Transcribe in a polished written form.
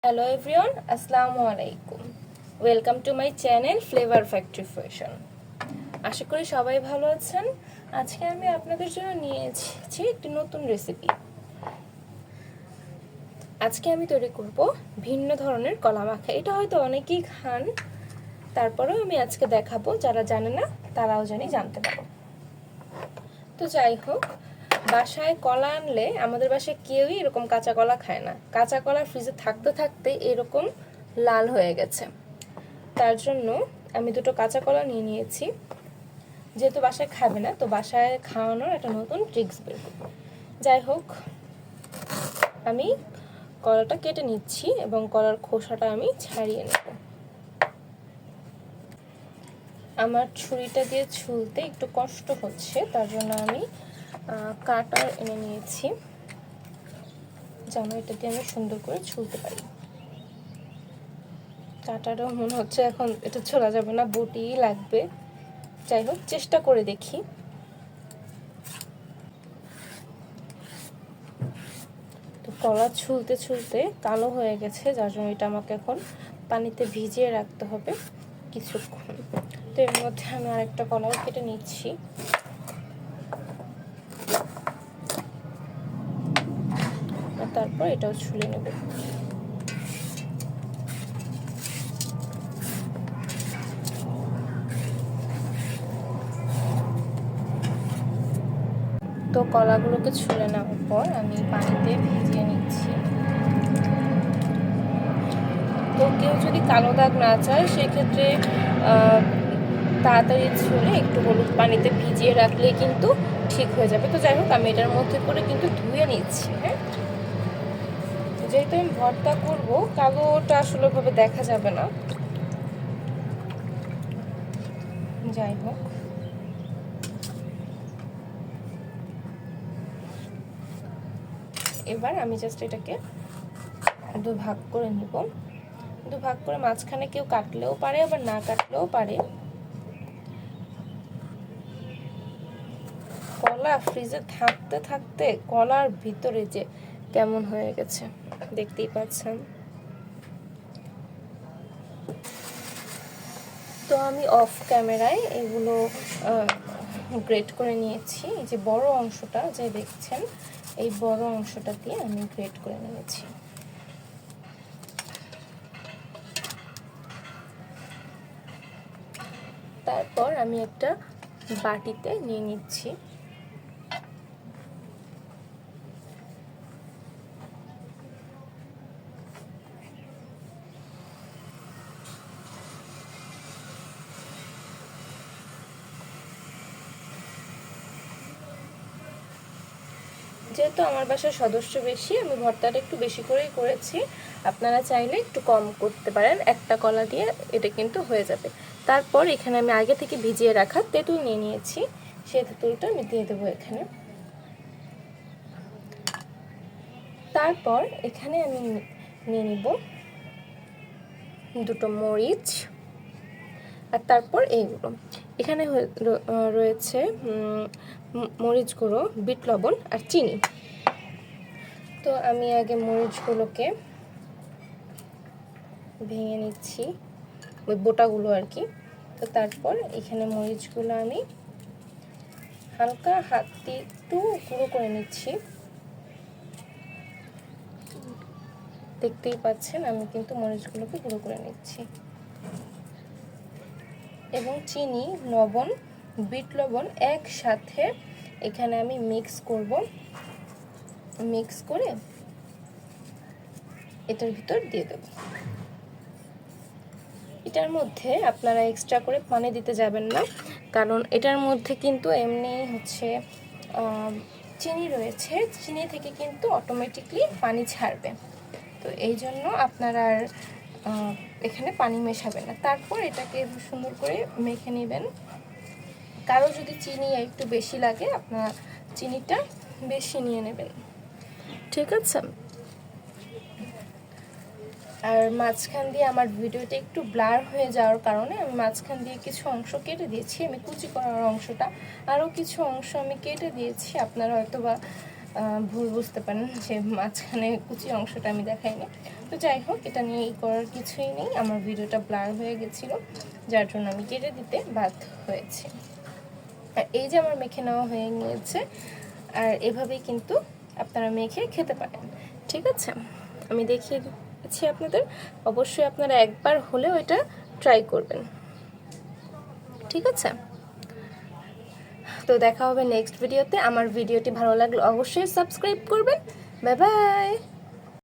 Hello everyone, Assalamu alaikum. Welcome to my channel Flavor Factory Fashion. আশা করি সবাই ভালো আছেন। আজকে আমি আপনাদের জন্য নিয়ে এসেছি একটি নতুন রেসিপি। আজকে আমি তৈরি করব ভিন্ন ধরনের কলা মাখা। এটা হয়তো অনেকেই খান, তারপরেও আমি আজকে দেখাবো, যারা জানে না তারাও জানতে পারো। তো যাই হোক, বাসায় কলা আনলে আমাদের বাসায় কেউই এরকম কাঁচা কলা খায় না। কাঁচা কলা ফ্রিজে থাকতে থাকতে এরকম লাল হয়ে গেছে। তার জন্য আমি দুটো কাঁচা কলা নিয়ে নিয়েছি। যেহেতু বাসায় খাবে না, তো বাসায় খাওয়ানোর একটা নতুন ট্রিক্স বের করব। যাই হোক, আমি কলাটা কেটে নিচ্ছি এবং কলার খোসাটা আমি ছাড়িয়ে নেব। আমার ছুরিটা দিয়ে ছুলতে একটু কষ্ট হচ্ছে, তার জন্য আমি কাটার এনে নিয়েছি, যেন এটা দিয়ে আমি সুন্দর করে ছুলতে পারি। কাটারও মনে হচ্ছে এখন এটা ছোলা যাবে না, বটিই লাগবে। যাই হোক, চেষ্টা করে দেখি। তো কলা ছুলতে ছুলতে কালো হয়ে গেছে, যার জন্য এটা আমাকে এখন পানিতে ভিজিয়ে রাখতে হবে কিছুক্ষণ। তো এর মধ্যে আমি আরেকটা কলাও কেটে নিচ্ছি। তারপর এটাও ছুলে নেব। তো কলাগুলোকে ছুলে নেওয়ার পর আমি পানিতে ভিজিয়ে নিচ্ছি। তো কেউ যদি কালো দাগ না চায়, সেক্ষেত্রে তাড়াতাড়ি ছুলে একটু হলুদ পানিতে ভিজিয়ে রাখলে কিন্তু ঠিক হয়ে যাবে। তো যাই হোক, আমি এটার মধ্যে করে কিন্তু ধুয়ে নিচ্ছি। হ্যাঁ, যেহেতু আমি ভর্তা করবো, কালোটা আসলে ভাবে দেখা যাবে না। যাই হোক, এবার আমি জাস্ট এটাকে দুভাগ করে নিব। দুভাগ করে মাঝখানে কেউ কাটলেও পারে, আবার না কাটলেও পারে। কলা ফ্রিজে থাকতে থাকতে কলার ভিতরে যে কেমন হয়ে গেছে দেখতেই পাচ্ছেন। তো আমি অফ ক্যামেরায় এগুলো গ্রেট করে নিয়েছি। এই যে বড় অংশটা যে দেখছেন, এই বড় অংশটা দিয়ে আমি গ্রেট করে নিয়েছি। তারপর আমি একটা বাটিতে নিয়ে নিচ্ছি। যেহেতু আমার বাসার সদস্য বেশি, আমি ভর্তাটা একটু বেশি করেই করেছি। আপনারা চাইলে একটু কম করতে পারেন, একটা কলা দিয়ে এটা কিন্তু হয়ে যাবে। তারপর এখানে আমি আগে থেকে ভিজিয়ে রাখা তেঁতুল নিয়ে নিয়েছি, সেই তেঁতুলটা আমি দিয়ে দেবো এখানে। তারপর এখানে আমি নিয়ে নিব দুটো মরিচ, আর তারপর এইগুলো এখানে রয়েছে মরিচ গুঁড়ো, বিট লবণ আর চিনি। তো আমি আগে মরিচগুলোকে ভেঙে নিচ্ছি, ওই বোটাগুলো আর কি। তো তারপর এখানে মরিচগুলো আমি হালকা হাত দিয়ে একটু গুঁড়ো করে নিচ্ছি। দেখতেই পাচ্ছেন আমি কিন্তু মরিচগুলোকে গুঁড়ো করে নিচ্ছি। এবং চিনি, লবণ, বিট লবণ একসাথে এখানে আমি মিক্স করব। মিক্স করে এটার ভিতর দিয়ে দেব। এটার মধ্যে আপনারা এক্সট্রা করে পানি দিতে যাবেন না, কারণ এটার মধ্যে কিন্তু এমনি হচ্ছে চিনি রয়েছে। চিনি থেকে কিন্তু অটোমেটিকলি পানি ছাড়বে। তো এই জন্য আপনারা এখানে পানি মেশাবেন না। তারপর এটাকে সুন্দর করে মেখে নেবেন। কারো যদি চিনি একটু বেশি লাগে, আপনারা চিনিটা বেশি নিয়ে নেবেন, ঠিক আছে? আর মাঝখান দিয়ে আমার ভিডিওটা একটু ব্লার হয়ে যাওয়ার কারণে আমি মাঝখান দিয়ে কিছু অংশ কেটে দিয়েছি। আমি কুচি করার অংশটা, আরও কিছু অংশ আমি কেটে দিয়েছি। আপনারা হয়তো বা ভুল বুঝতে পারেন যে মাঝখানে কুচি অংশটা আমি দেখাইনি। তো যাই হোক, এটা নিয়ে করার কিছুই নেই, আমার ভিডিওটা ব্লার হয়ে গেছিলো যার জন্য আমি কেটে দিতে বাধ্য হয়েছি। আর এই যে আমার মেখে নেওয়া হয়ে গিয়েছে, আর এভাবেই কিন্তু আপনারা মেখে খেতে পারেন। ঠিক আছে, আমি দেখিয়ে দিচ্ছি আপনাদের, অবশ্যই আপনারা একবার হলেও এটা ট্রাই করবেন। ঠিক আছে, তো দেখা হবে নেক্সট ভিডিওতে। আমার ভিডিওটি ভালো লাগলে অবশ্যই সাবস্ক্রাইব করবেন। Bye bye.